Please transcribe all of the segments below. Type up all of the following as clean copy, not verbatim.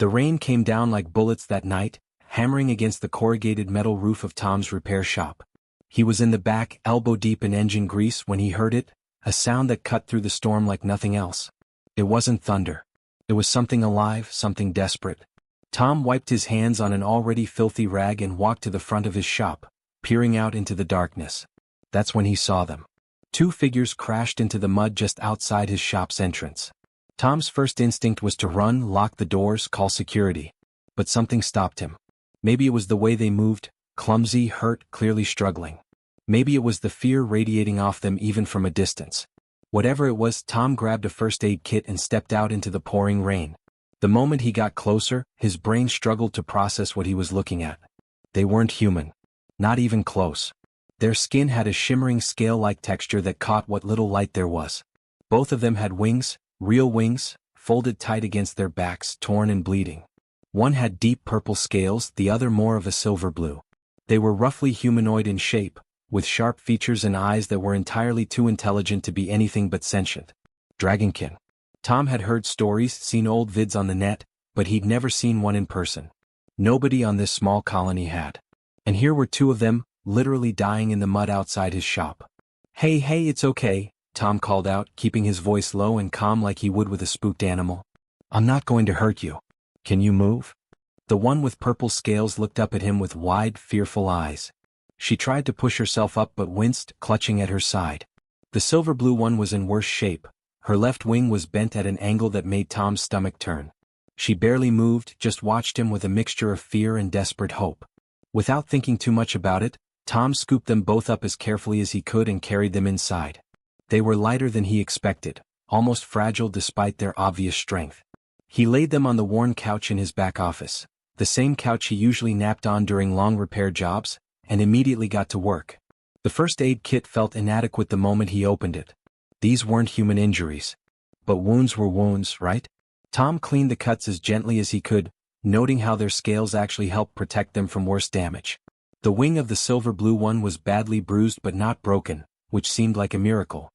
The rain came down like bullets that night, hammering against the corrugated metal roof of Tom's repair shop. He was in the back, elbow-deep in engine grease when he heard it, a sound that cut through the storm like nothing else. It wasn't thunder. It was something alive, something desperate. Tom wiped his hands on an already filthy rag and walked to the front of his shop, peering out into the darkness. That's when he saw them. Two figures crashed into the mud just outside his shop's entrance. Tom's first instinct was to run, lock the doors, call security. But something stopped him. Maybe it was the way they moved, clumsy, hurt, clearly struggling. Maybe it was the fear radiating off them even from a distance. Whatever it was, Tom grabbed a first aid kit and stepped out into the pouring rain. The moment he got closer, his brain struggled to process what he was looking at. They weren't human. Not even close. Their skin had a shimmering scale-like texture that caught what little light there was. Both of them had wings, real wings, folded tight against their backs, torn and bleeding. One had deep purple scales, the other more of a silver blue. They were roughly humanoid in shape, with sharp features and eyes that were entirely too intelligent to be anything but sentient. Dragonkin. Tom had heard stories, seen old vids on the net, but he'd never seen one in person. Nobody on this small colony had. And here were two of them, literally dying in the mud outside his shop. Hey, it's okay, Tom called out, keeping his voice low and calm like he would with a spooked animal. I'm not going to hurt you. Can you move? The one with purple scales looked up at him with wide, fearful eyes. She tried to push herself up but winced, clutching at her side. The silver blue one was in worse shape. Her left wing was bent at an angle that made Tom's stomach turn. She barely moved, just watched him with a mixture of fear and desperate hope. Without thinking too much about it, Tom scooped them both up as carefully as he could and carried them inside. They were lighter than he expected, almost fragile despite their obvious strength. He laid them on the worn couch in his back office, the same couch he usually napped on during long repair jobs, and immediately got to work. The first aid kit felt inadequate the moment he opened it. These weren't human injuries. But wounds were wounds, right? Tom cleaned the cuts as gently as he could, noting how their scales actually helped protect them from worse damage. The wing of the silver blue one was badly bruised but not broken, which seemed like a miracle.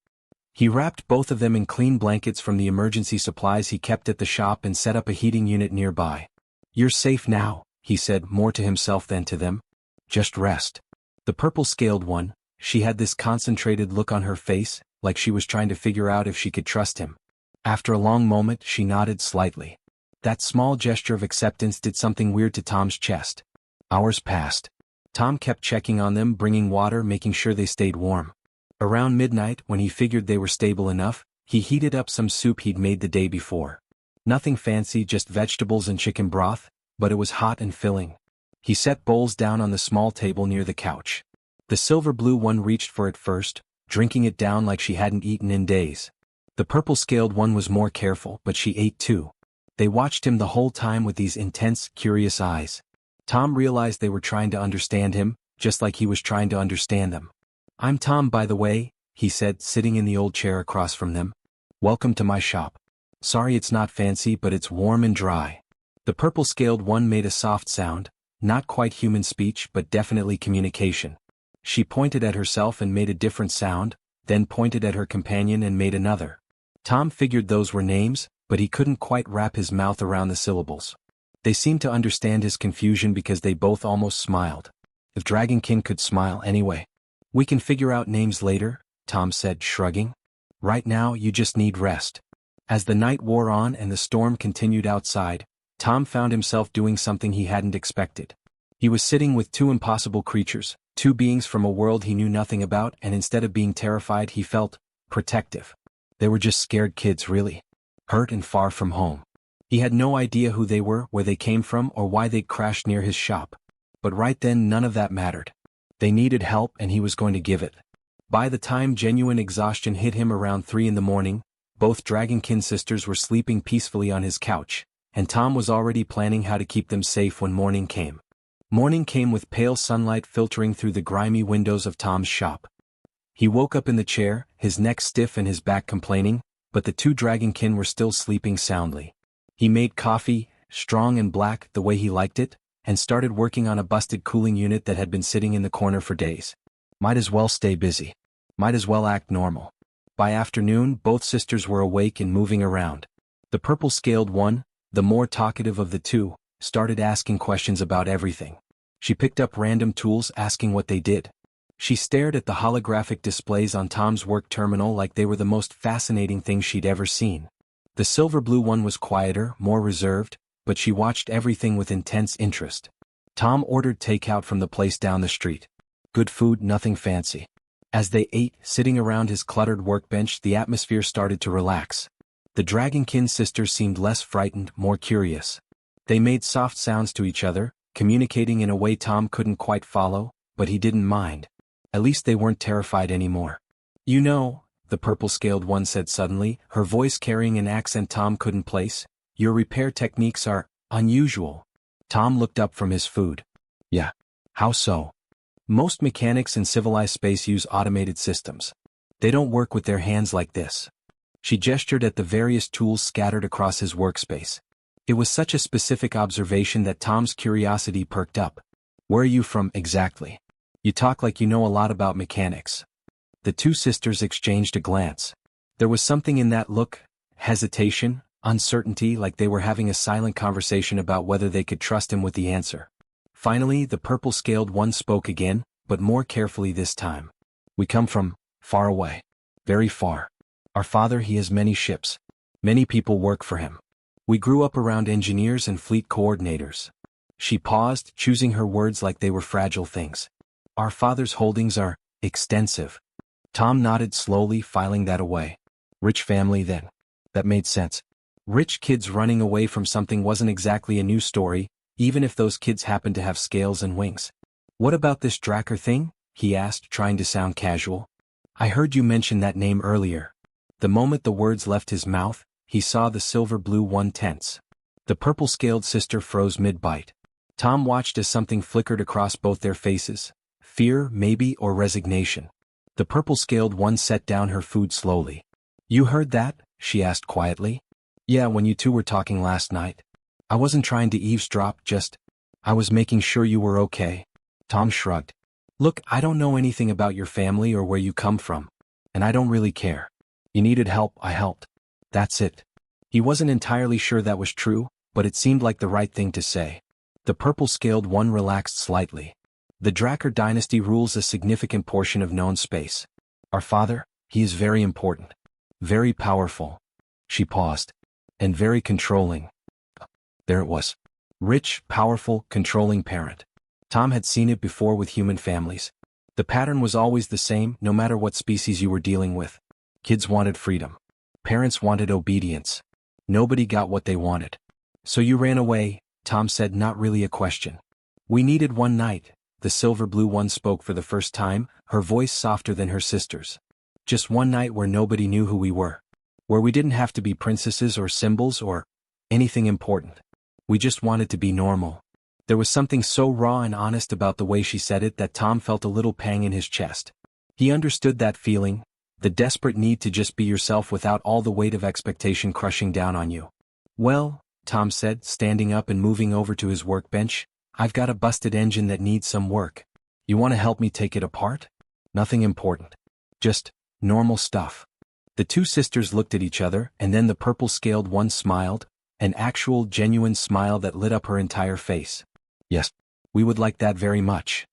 He wrapped both of them in clean blankets from the emergency supplies he kept at the shop and set up a heating unit nearby. You're safe now, he said, more to himself than to them. Just rest. The purple-scaled one, she had this concentrated look on her face, like she was trying to figure out if she could trust him. After a long moment, she nodded slightly. That small gesture of acceptance did something weird to Tom's chest. Hours passed. Tom kept checking on them, bringing water, making sure they stayed warm. Around midnight, when he figured they were stable enough, he heated up some soup he'd made the day before. Nothing fancy, just vegetables and chicken broth, but it was hot and filling. He set bowls down on the small table near the couch. The silver blue one reached for it first, drinking it down like she hadn't eaten in days. The purple-scaled one was more careful, but she ate too. They watched him the whole time with these intense, curious eyes. Tom realized they were trying to understand him, just like he was trying to understand them. I'm Tom, by the way, he said, sitting in the old chair across from them. Welcome to my shop. Sorry it's not fancy, but it's warm and dry. The purple-scaled one made a soft sound, not quite human speech but definitely communication. She pointed at herself and made a different sound, then pointed at her companion and made another. Tom figured those were names, but he couldn't quite wrap his mouth around the syllables. They seemed to understand his confusion because they both almost smiled. If Dragonkin could smile anyway. We can figure out names later, Tom said, shrugging. Right now you just need rest. As the night wore on and the storm continued outside, Tom found himself doing something he hadn't expected. He was sitting with two impossible creatures, two beings from a world he knew nothing about, and instead of being terrified he felt protective. They were just scared kids, really. Hurt and far from home. He had no idea who they were, where they came from, or why they'd crashed near his shop. But right then none of that mattered. They needed help and he was going to give it. By the time genuine exhaustion hit him around 3 in the morning, both Dragonkin sisters were sleeping peacefully on his couch, and Tom was already planning how to keep them safe when morning came. Morning came with pale sunlight filtering through the grimy windows of Tom's shop. He woke up in the chair, his neck stiff and his back complaining, but the two Dragonkin were still sleeping soundly. He made coffee, strong and black, the way he liked it, and started working on a busted cooling unit that had been sitting in the corner for days. Might as well stay busy. Might as well act normal. By afternoon, both sisters were awake and moving around. The purple-scaled one, the more talkative of the two, started asking questions about everything. She picked up random tools asking what they did. She stared at the holographic displays on Tom's work terminal like they were the most fascinating thing she'd ever seen. The silver blue one was quieter, more reserved, but she watched everything with intense interest. Tom ordered takeout from the place down the street. Good food, nothing fancy. As they ate, sitting around his cluttered workbench, the atmosphere started to relax. The Dragonkin sisters seemed less frightened, more curious. They made soft sounds to each other, communicating in a way Tom couldn't quite follow, but he didn't mind. At least they weren't terrified anymore. You know, the purple-scaled one said suddenly, her voice carrying an accent Tom couldn't place, your repair techniques are unusual. Tom looked up from his food. Yeah. How so? Most mechanics in civilized space use automated systems. They don't work with their hands like this. She gestured at the various tools scattered across his workspace. It was such a specific observation that Tom's curiosity perked up. Where are you from, exactly? You talk like you know a lot about mechanics. The two sisters exchanged a glance. There was something in that look, hesitation, uncertainty, like they were having a silent conversation about whether they could trust him with the answer. Finally, the purple-scaled one spoke again, but more carefully this time. We come from far away. Very far. Our father, he has many ships. Many people work for him. We grew up around engineers and fleet coordinators. She paused, choosing her words like they were fragile things. Our father's holdings are extensive. Tom nodded slowly, filing that away. Rich family then. That made sense. Rich kids running away from something wasn't exactly a new story, even if those kids happened to have scales and wings. What about this Dracker thing? He asked, trying to sound casual. I heard you mention that name earlier. The moment the words left his mouth, he saw the silver-blue one tense. The purple-scaled sister froze mid-bite. Tom watched as something flickered across both their faces. Fear, maybe, or resignation. The purple-scaled one set down her food slowly. You heard that? She asked quietly. Yeah, when you two were talking last night. I wasn't trying to eavesdrop, I was making sure you were okay. Tom shrugged. Look, I don't know anything about your family or where you come from. And I don't really care. You needed help, I helped. That's it. He wasn't entirely sure that was true, but it seemed like the right thing to say. The purple-scaled one relaxed slightly. The Dracker dynasty rules a significant portion of known space. Our father, he is very important. Very powerful. She paused. And very controlling. There it was. Rich, powerful, controlling parent. Tom had seen it before with human families. The pattern was always the same, no matter what species you were dealing with. Kids wanted freedom. Parents wanted obedience. Nobody got what they wanted. So you ran away, Tom said, not really a question. We needed one night, the silver-blue one spoke for the first time, her voice softer than her sister's. Just one night where nobody knew who we were. Where we didn't have to be princesses or symbols or anything important. We just wanted to be normal. There was something so raw and honest about the way she said it that Tom felt a little pang in his chest. He understood that feeling, the desperate need to just be yourself without all the weight of expectation crushing down on you. Well, Tom said, standing up and moving over to his workbench, I've got a busted engine that needs some work. You want to help me take it apart? Nothing important. Just normal stuff. The two sisters looked at each other, and then the purple-scaled one smiled, an actual, genuine smile that lit up her entire face. Yes, we would like that very much.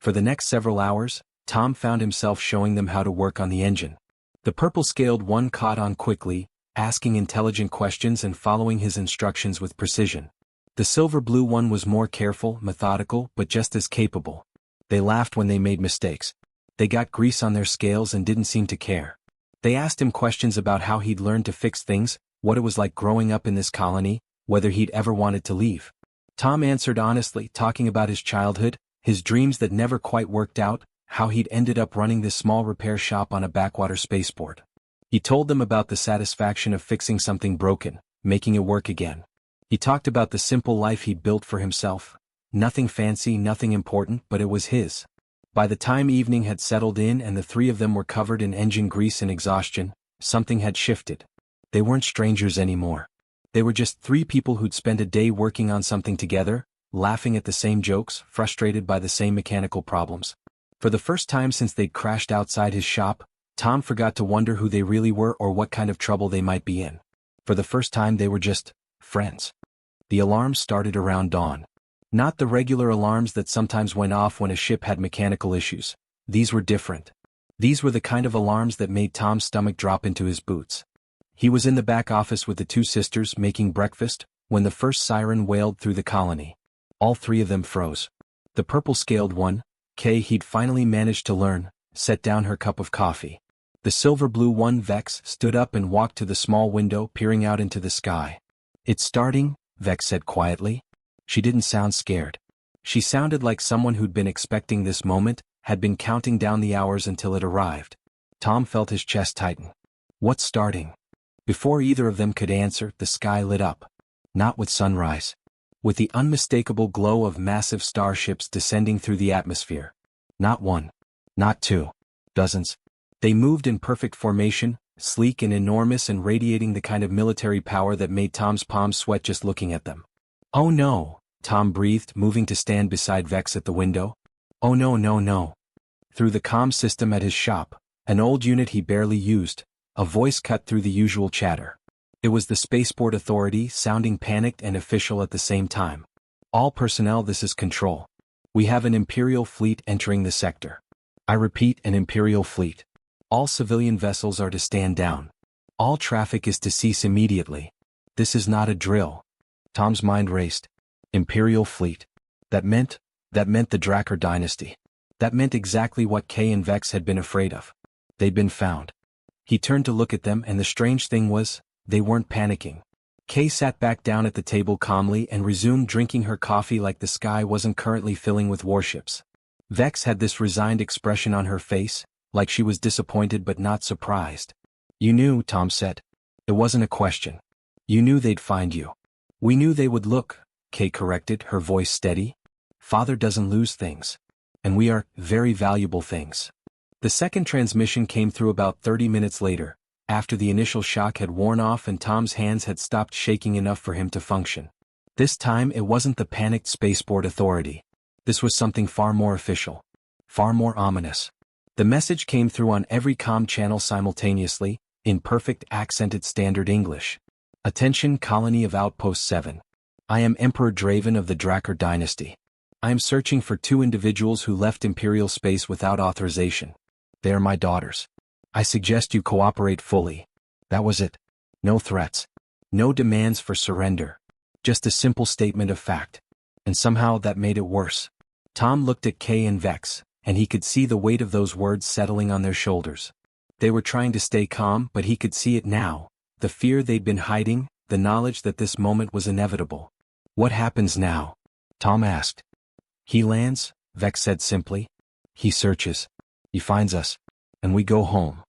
For the next several hours, Tom found himself showing them how to work on the engine. The purple-scaled one caught on quickly, asking intelligent questions and following his instructions with precision. The silver-blue one was more careful, methodical, but just as capable. They laughed when they made mistakes. They got grease on their scales and didn't seem to care. They asked him questions about how he'd learned to fix things, what it was like growing up in this colony, whether he'd ever wanted to leave. Tom answered honestly, talking about his childhood, his dreams that never quite worked out, how he'd ended up running this small repair shop on a backwater spaceport. He told them about the satisfaction of fixing something broken, making it work again. He talked about the simple life he'd built for himself. Nothing fancy, nothing important, but it was his. By the time evening had settled in and the three of them were covered in engine grease and exhaustion, something had shifted. They weren't strangers anymore. They were just three people who'd spent a day working on something together, laughing at the same jokes, frustrated by the same mechanical problems. For the first time since they'd crashed outside his shop, Tom forgot to wonder who they really were or what kind of trouble they might be in. For the first time they were just friends. The alarms started around dawn. Not the regular alarms that sometimes went off when a ship had mechanical issues. These were different. These were the kind of alarms that made Tom's stomach drop into his boots. He was in the back office with the two sisters making breakfast when the first siren wailed through the colony. All three of them froze. The purple-scaled one, Kay, he'd finally managed to learn, set down her cup of coffee. The silver-blue one, Vex, stood up and walked to the small window peering out into the sky. "It's starting," Vex said quietly. She didn't sound scared. She sounded like someone who'd been expecting this moment, had been counting down the hours until it arrived. Tom felt his chest tighten. What's starting? Before either of them could answer, the sky lit up. Not with sunrise. With the unmistakable glow of massive starships descending through the atmosphere. Not one. Not two. Dozens. They moved in perfect formation, sleek and enormous and radiating the kind of military power that made Tom's palms sweat just looking at them. "Oh no," Tom breathed, moving to stand beside Vex at the window. "Oh no, no, no." Through the comm system at his shop, an old unit he barely used, a voice cut through the usual chatter. It was the Spaceport Authority, sounding panicked and official at the same time. "All personnel, this is Control. We have an Imperial fleet entering the sector. I repeat, an Imperial fleet. All civilian vessels are to stand down. All traffic is to cease immediately. This is not a drill." Tom's mind raced. Imperial fleet. That meant the Drakkar dynasty. That meant exactly what Kay and Vex had been afraid of. They'd been found. He turned to look at them, and the strange thing was, they weren't panicking. Kay sat back down at the table calmly and resumed drinking her coffee like the sky wasn't currently filling with warships. Vex had this resigned expression on her face, like she was disappointed but not surprised. "You knew," Tom said. "It wasn't a question. You knew they'd find you." "We knew they would look," Kay corrected, her voice steady. "Father doesn't lose things. And we are very valuable things." The second transmission came through about 30 minutes later, after the initial shock had worn off and Tom's hands had stopped shaking enough for him to function. This time it wasn't the panicked Spaceport Authority. This was something far more official. Far more ominous. The message came through on every comm channel simultaneously, in perfect accented standard English. "Attention, Colony of Outpost 7. I am Emperor Draven of the Drakkar dynasty. I am searching for 2 individuals who left Imperial space without authorization. They are my daughters. I suggest you cooperate fully." That was it. No threats. No demands for surrender. Just a simple statement of fact. And somehow that made it worse. Tom looked at Kay and Vex, and he could see the weight of those words settling on their shoulders. They were trying to stay calm, but he could see it now. The fear they'd been hiding, the knowledge that this moment was inevitable. "What happens now?" Tom asked. "He lands," Vex said simply. "He searches. He finds us. And we go home."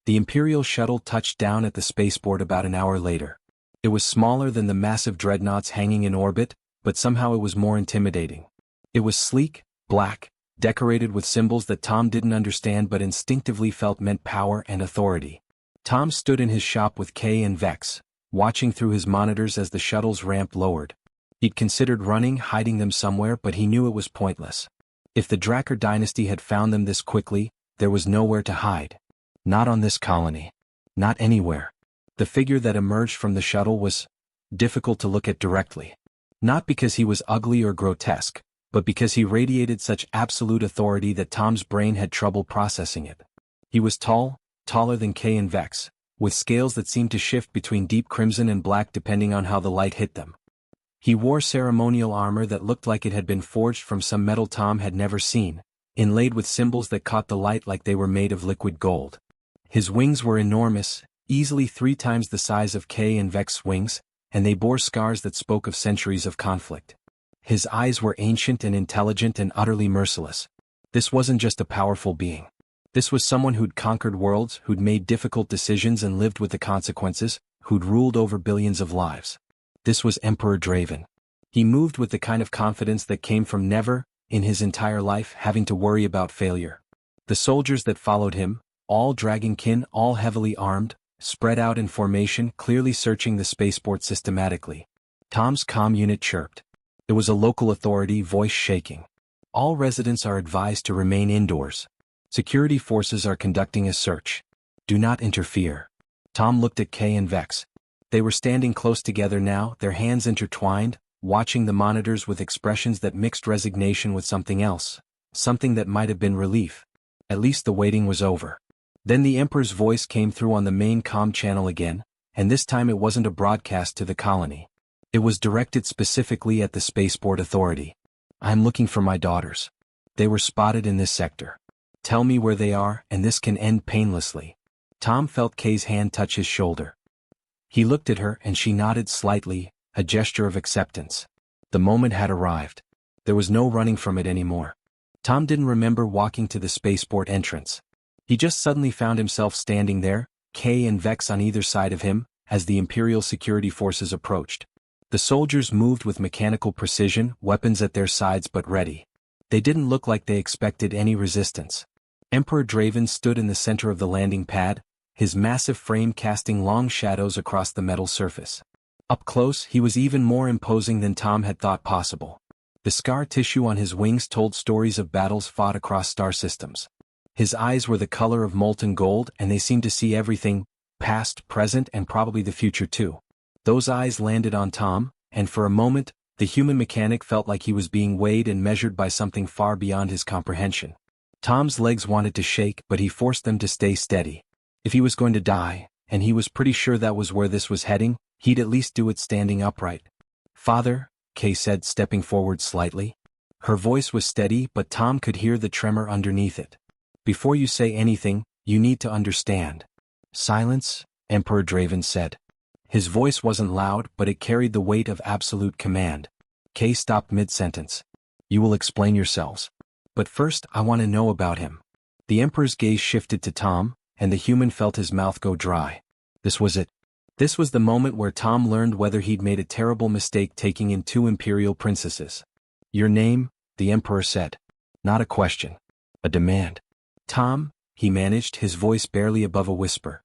The Imperial shuttle touched down at the spaceport about an hour later. It was smaller than the massive dreadnoughts hanging in orbit, but somehow it was more intimidating. It was sleek, black, decorated with symbols that Tom didn't understand but instinctively felt meant power and authority. Tom stood in his shop with Kay and Vex, watching through his monitors as the shuttle's ramp lowered. He'd considered running, hiding them somewhere, but he knew it was pointless. If the Drakkar dynasty had found them this quickly, there was nowhere to hide. Not on this colony. Not anywhere. The figure that emerged from the shuttle was difficult to look at directly. Not because he was ugly or grotesque, but because he radiated such absolute authority that Tom's brain had trouble processing it. He was tall, taller than Kay and Vex, with scales that seemed to shift between deep crimson and black depending on how the light hit them. He wore ceremonial armor that looked like it had been forged from some metal Tom had never seen, inlaid with symbols that caught the light like they were made of liquid gold. His wings were enormous, easily 3 times the size of Kay and Vex's wings, and they bore scars that spoke of centuries of conflict. His eyes were ancient and intelligent and utterly merciless. This wasn't just a powerful being. This was someone who'd conquered worlds, who'd made difficult decisions and lived with the consequences, who'd ruled over billions of lives. This was Emperor Draven. He moved with the kind of confidence that came from never, in his entire life, having to worry about failure. The soldiers that followed him, all dragonkin, all heavily armed, spread out in formation, clearly searching the spaceport systematically. Tom's comm unit chirped. It was a local authority, voice shaking. "All residents are advised to remain indoors. Security forces are conducting a search. Do not interfere." Tom looked at Kay and Vex. They were standing close together now, their hands intertwined, watching the monitors with expressions that mixed resignation with something else, something that might have been relief. At least the waiting was over. Then the Emperor's voice came through on the main comm channel again, and this time it wasn't a broadcast to the colony. It was directed specifically at the Spaceport Authority. "I'm looking for my daughters. They were spotted in this sector. Tell me where they are, and this can end painlessly." Tom felt Kay's hand touch his shoulder. He looked at her and she nodded slightly, a gesture of acceptance. The moment had arrived. There was no running from it anymore. Tom didn't remember walking to the spaceport entrance. He just suddenly found himself standing there, Kay and Vex on either side of him, as the Imperial security forces approached. The soldiers moved with mechanical precision, weapons at their sides but ready. They didn't look like they expected any resistance. Emperor Draven stood in the center of the landing pad, his massive frame casting long shadows across the metal surface. Up close, he was even more imposing than Tom had thought possible. The scar tissue on his wings told stories of battles fought across star systems. His eyes were the color of molten gold and they seemed to see everything, past, present, and probably the future too. Those eyes landed on Tom, and for a moment, the human mechanic felt like he was being weighed and measured by something far beyond his comprehension. Tom's legs wanted to shake, but he forced them to stay steady. If he was going to die, and he was pretty sure that was where this was heading, he'd at least do it standing upright. "Father," Kay said, stepping forward slightly. Her voice was steady, but Tom could hear the tremor underneath it. "Before you say anything, you need to understand." "Silence," Emperor Draven said. His voice wasn't loud, but it carried the weight of absolute command. Kay stopped mid-sentence. "You will explain yourselves. But first, I want to know about him." The Emperor's gaze shifted to Tom, and the human felt his mouth go dry. This was it. This was the moment where Tom learned whether he'd made a terrible mistake taking in two Imperial princesses. "Your name," the Emperor said. Not a question. A demand. "Tom," he managed, his voice barely above a whisper.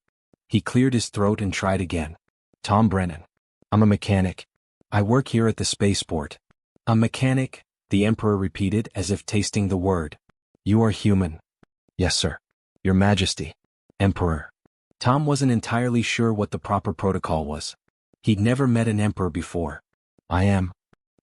He cleared his throat and tried again. "Tom Brennan. I'm a mechanic. I work here at the spaceport." "A mechanic," the Emperor repeated as if tasting the word. "You are human." "Yes, sir. Your Majesty." "Emperor." Tom wasn't entirely sure what the proper protocol was. He'd never met an emperor before. "I am."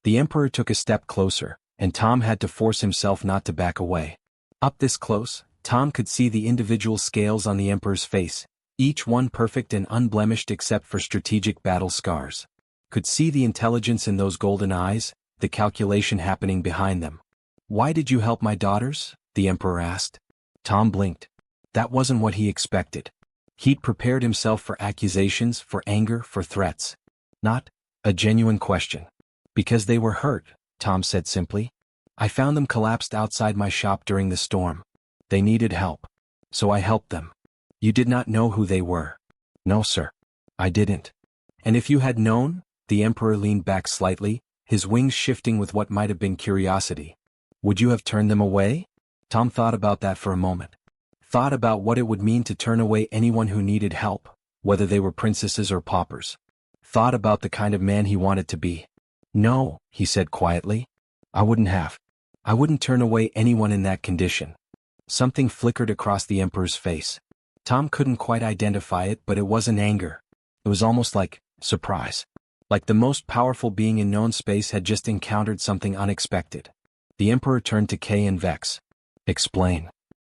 The Emperor took a step closer, and Tom had to force himself not to back away. Up this close, Tom could see the individual scales on the Emperor's face, each one perfect and unblemished except for strategic battle scars. Could see the intelligence in those golden eyes, the calculation happening behind them. "Why did you help my daughters?" the Emperor asked. Tom blinked. That wasn't what he expected. He'd prepared himself for accusations, for anger, for threats. Not a genuine question. "Because they were hurt," Tom said simply. "I found them collapsed outside my shop during the storm. They needed help. So I helped them." "You did not know who they were?" "No, sir. I didn't." "And if you had known?" The Emperor leaned back slightly, his wings shifting with what might have been curiosity. "Would you have turned them away?" Tom thought about that for a moment. Thought about what it would mean to turn away anyone who needed help, whether they were princesses or paupers. Thought about the kind of man he wanted to be. "No," he said quietly. "I wouldn't have. I wouldn't turn away anyone in that condition." Something flickered across the Emperor's face. Tom couldn't quite identify it, but it wasn't anger. It was almost like surprise. Like the most powerful being in known space had just encountered something unexpected. The Emperor turned to Kay and Vex. "Explain."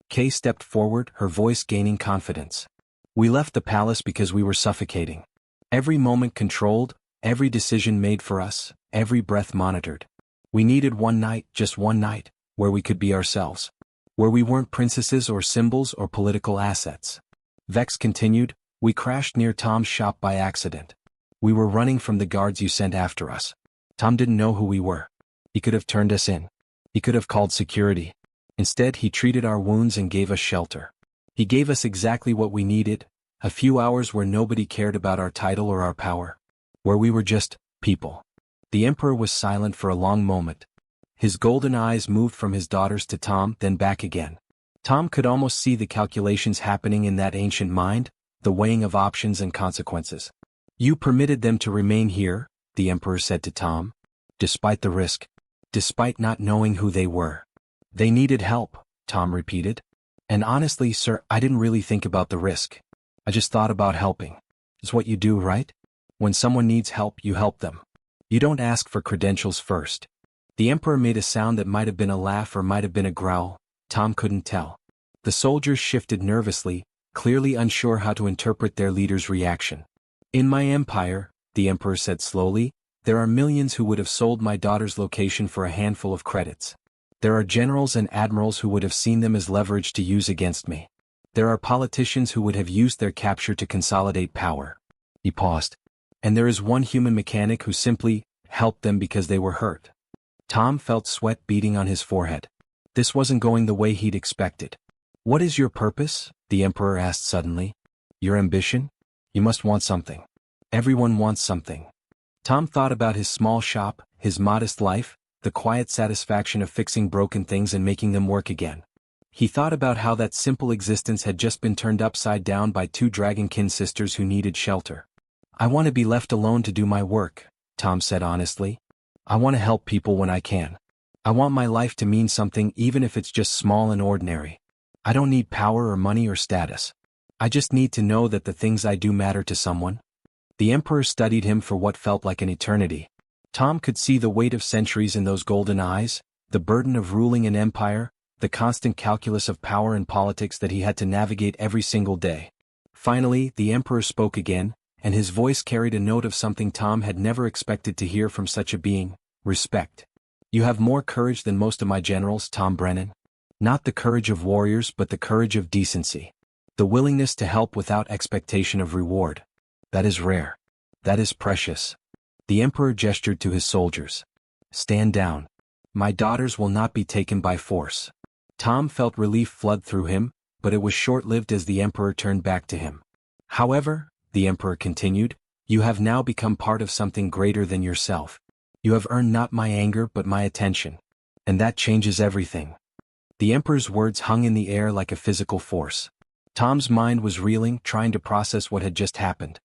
Kay stepped forward, her voice gaining confidence. "We left the palace because we were suffocating. Every moment controlled, every decision made for us, every breath monitored. We needed one night, just one night, where we could be ourselves. Where we weren't princesses or symbols or political assets." Vex continued, "We crashed near Tom's shop by accident. We were running from the guards you sent after us. Tom didn't know who we were. He could have turned us in. He could have called security. Instead, he treated our wounds and gave us shelter. He gave us exactly what we needed, a few hours where nobody cared about our title or our power. Where we were just people." The Emperor was silent for a long moment. His golden eyes moved from his daughters to Tom, then back again. Tom could almost see the calculations happening in that ancient mind, the weighing of options and consequences. "You permitted them to remain here," the Emperor said to Tom. "Despite the risk. Despite not knowing who they were." "They needed help," Tom repeated. "And honestly, sir, I didn't really think about the risk. I just thought about helping. It's what you do, right? When someone needs help, you help them." You don't ask for credentials first. The Emperor made a sound that might have been a laugh or might have been a growl. Tom couldn't tell. The soldiers shifted nervously, clearly unsure how to interpret their leader's reaction. In my empire, the Emperor said slowly, there are millions who would have sold my daughter's location for a handful of credits. There are generals and admirals who would have seen them as leverage to use against me. There are politicians who would have used their capture to consolidate power. He paused. And there is one human mechanic who simply helped them because they were hurt. Tom felt sweat beading on his forehead. This wasn't going the way he'd expected. What is your purpose? The Emperor asked suddenly. Your ambition? You must want something. Everyone wants something. Tom thought about his small shop, his modest life, the quiet satisfaction of fixing broken things and making them work again. He thought about how that simple existence had just been turned upside down by two dragonkin sisters who needed shelter. I want to be left alone to do my work, Tom said honestly. I want to help people when I can. I want my life to mean something even if it's just small and ordinary. I don't need power or money or status. I just need to know that the things I do matter to someone. The Emperor studied him for what felt like an eternity. Tom could see the weight of centuries in those golden eyes, the burden of ruling an empire, the constant calculus of power and politics that he had to navigate every single day. Finally, the Emperor spoke again, and his voice carried a note of something Tom had never expected to hear from such a being: respect. You have more courage than most of my generals, Tom Brennan. Not the courage of warriors but the courage of decency. The willingness to help without expectation of reward. That is rare. That is precious. The Emperor gestured to his soldiers. Stand down. My daughters will not be taken by force. Tom felt relief flood through him, but it was short-lived as the Emperor turned back to him. However, the Emperor continued, you have now become part of something greater than yourself. You have earned not my anger but my attention. And that changes everything. The Emperor's words hung in the air like a physical force. Tom's mind was reeling, trying to process what had just happened.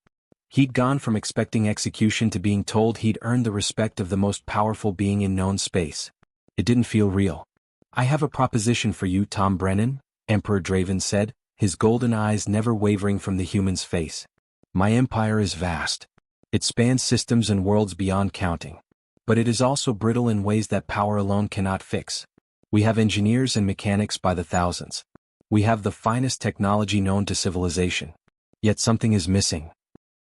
He'd gone from expecting execution to being told he'd earned the respect of the most powerful being in known space. It didn't feel real. I have a proposition for you, Tom Brennan, Emperor Draven said, his golden eyes never wavering from the human's face. My empire is vast. It spans systems and worlds beyond counting. But it is also brittle in ways that power alone cannot fix. We have engineers and mechanics by the thousands. We have the finest technology known to civilization. Yet something is missing.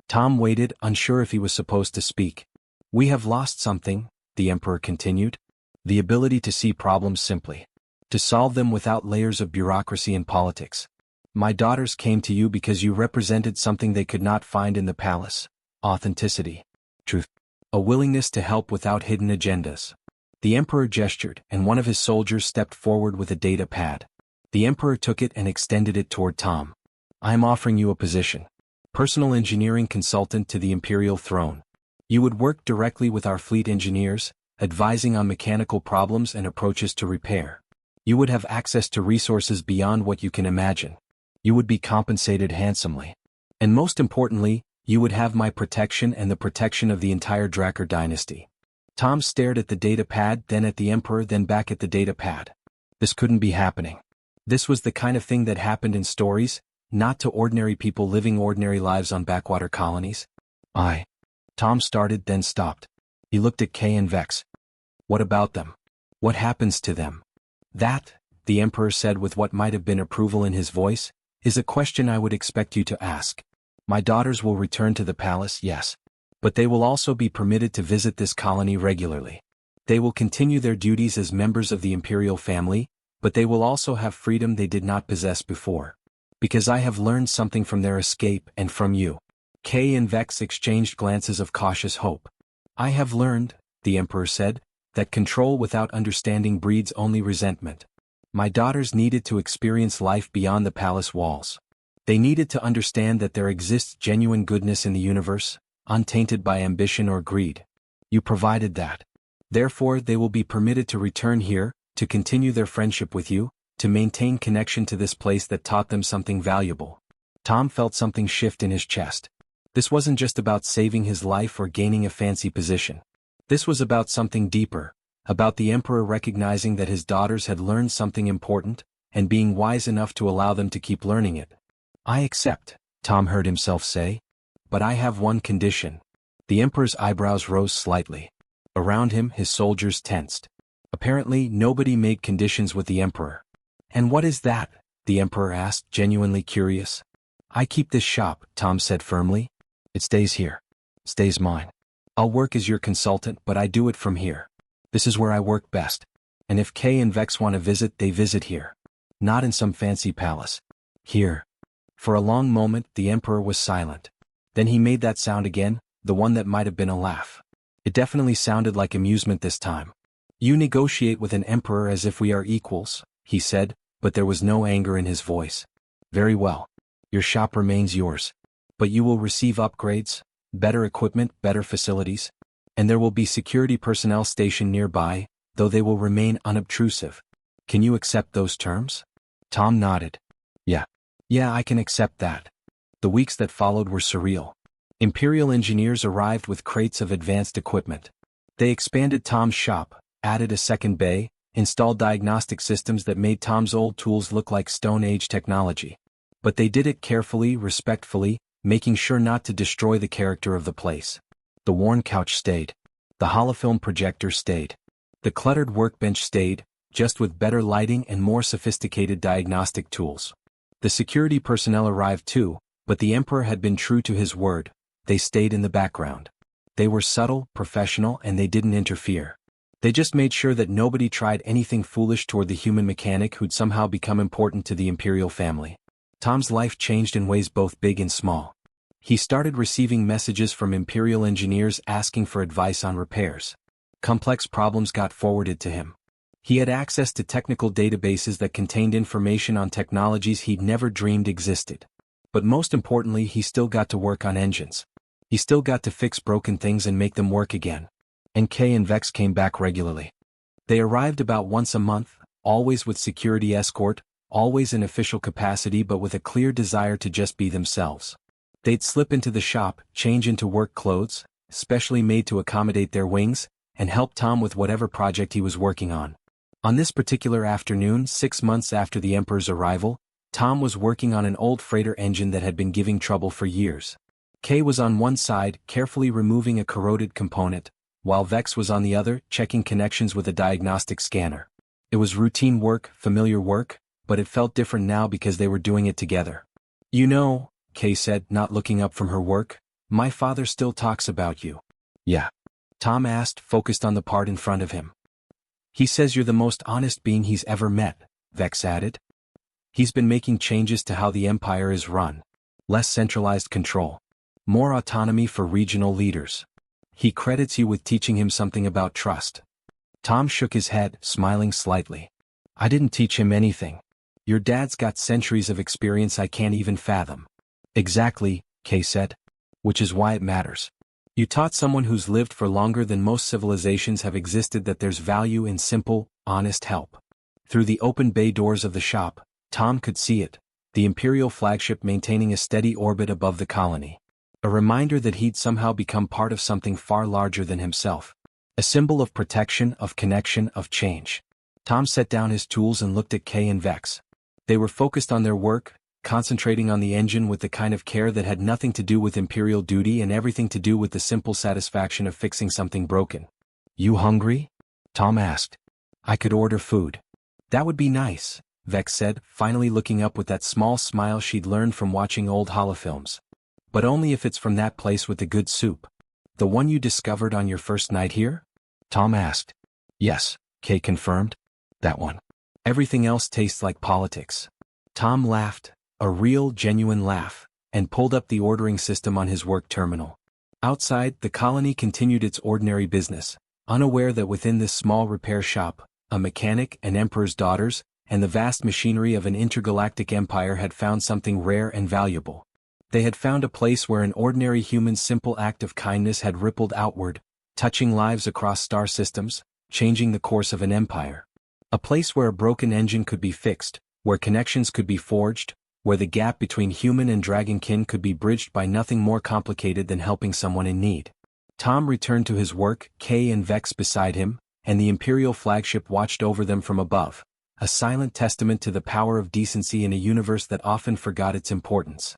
Tom waited, unsure if he was supposed to speak. We have lost something, the Emperor continued. The ability to see problems simply. To solve them without layers of bureaucracy and politics. My daughters came to you because you represented something they could not find in the palace. Authenticity. Truth. A willingness to help without hidden agendas. The Emperor gestured, and one of his soldiers stepped forward with a data pad. The Emperor took it and extended it toward Tom. I am offering you a position. Personal engineering consultant to the Imperial throne. You would work directly with our fleet engineers, advising on mechanical problems and approaches to repair. You would have access to resources beyond what you can imagine. You would be compensated handsomely. And most importantly, you would have my protection and the protection of the entire Drakkar dynasty. Tom stared at the data pad, then at the Emperor, then back at the data pad. This couldn't be happening. This was the kind of thing that happened in stories, not to ordinary people living ordinary lives on backwater colonies. Tom started, then stopped. He looked at Kay and Vex. What about them? What happens to them? That, the Emperor said with what might have been approval in his voice, is a question I would expect you to ask. My daughters will return to the palace, yes. But they will also be permitted to visit this colony regularly. They will continue their duties as members of the imperial family, but they will also have freedom they did not possess before. Because I have learned something from their escape and from you. Kay and Vex exchanged glances of cautious hope. I have learned, the Emperor said, that control without understanding breeds only resentment. My daughters needed to experience life beyond the palace walls. They needed to understand that there exists genuine goodness in the universe, untainted by ambition or greed. You provided that. Therefore, they will be permitted to return here, to continue their friendship with you, to maintain connection to this place that taught them something valuable. Tom felt something shift in his chest. This wasn't just about saving his life or gaining a fancy position. This was about something deeper, about the Emperor recognizing that his daughters had learned something important, and being wise enough to allow them to keep learning it. I accept, Tom heard himself say. But I have one condition. The Emperor's eyebrows rose slightly. Around him, his soldiers tensed. Apparently, nobody made conditions with the Emperor. "And what is that?" the Emperor asked, genuinely curious. "I keep this shop," Tom said firmly. "It stays here. Stays mine. I'll work as your consultant, but I do it from here. This is where I work best. And if Kay and Vex want to visit, they visit here. Not in some fancy palace. Here." For a long moment, the Emperor was silent. Then he made that sound again, the one that might have been a laugh. It definitely sounded like amusement this time. "You negotiate with an emperor as if we are equals," he said, but there was no anger in his voice. "Very well. Your shop remains yours. But you will receive upgrades, better equipment, better facilities. And there will be security personnel stationed nearby, though they will remain unobtrusive. Can you accept those terms?" Tom nodded. Yeah, I can accept that." The weeks that followed were surreal. Imperial engineers arrived with crates of advanced equipment. They expanded Tom's shop, added a second bay, installed diagnostic systems that made Tom's old tools look like Stone Age technology. But they did it carefully, respectfully, making sure not to destroy the character of the place. The worn couch stayed. The holofilm projector stayed. The cluttered workbench stayed, just with better lighting and more sophisticated diagnostic tools. The security personnel arrived too, but the Emperor had been true to his word. They stayed in the background. They were subtle, professional, and they didn't interfere. They just made sure that nobody tried anything foolish toward the human mechanic who'd somehow become important to the Imperial family. Tom's life changed in ways both big and small. He started receiving messages from Imperial engineers asking for advice on repairs. Complex problems got forwarded to him. He had access to technical databases that contained information on technologies he'd never dreamed existed. But most importantly, he still got to work on engines. He still got to fix broken things and make them work again. And Kay and Vex came back regularly. They arrived about once a month, always with security escort, always in official capacity but with a clear desire to just be themselves. They'd slip into the shop, change into work clothes, specially made to accommodate their wings, and help Tom with whatever project he was working on. On this particular afternoon, 6 months after the Emperor's arrival, Tom was working on an old freighter engine that had been giving trouble for years. Kay was on one side, carefully removing a corroded component, while Vex was on the other, checking connections with a diagnostic scanner. It was routine work, familiar work, but it felt different now because they were doing it together. "You know," Kay said, not looking up from her work, "my father still talks about you." "Yeah?" Tom asked, focused on the part in front of him. "He says you're the most honest being he's ever met," Vex added. "He's been making changes to how the Empire is run. Less centralized control. More autonomy for regional leaders. He credits you with teaching him something about trust." Tom shook his head, smiling slightly. "I didn't teach him anything. Your dad's got centuries of experience I can't even fathom." "Exactly," Kay said. "Which is why it matters. You taught someone who's lived for longer than most civilizations have existed that there's value in simple, honest help." Through the open bay doors of the shop, Tom could see it, the Imperial flagship maintaining a steady orbit above the colony. A reminder that he'd somehow become part of something far larger than himself. A symbol of protection, of connection, of change. Tom set down his tools and looked at Kay and Vex. They were focused on their work, concentrating on the engine with the kind of care that had nothing to do with Imperial duty and everything to do with the simple satisfaction of fixing something broken. "You hungry?" Tom asked. "I could order food." "That would be nice," Vex said, finally looking up with that small smile she'd learned from watching old holofilms. "But only if it's from that place with the good soup." "The one you discovered on your first night here?" Tom asked. "Yes," Kay confirmed. "That one. Everything else tastes like politics." Tom laughed, a real, genuine laugh, and pulled up the ordering system on his work terminal. Outside, the colony continued its ordinary business, unaware that within this small repair shop, a mechanic, an emperor's daughters, and the vast machinery of an intergalactic empire had found something rare and valuable. They had found a place where an ordinary human's simple act of kindness had rippled outward, touching lives across star systems, changing the course of an empire. A place where a broken engine could be fixed, where connections could be forged, where the gap between human and dragonkin could be bridged by nothing more complicated than helping someone in need. Tom returned to his work, Kay and Vex beside him, and the Imperial flagship watched over them from above, a silent testament to the power of decency in a universe that often forgot its importance.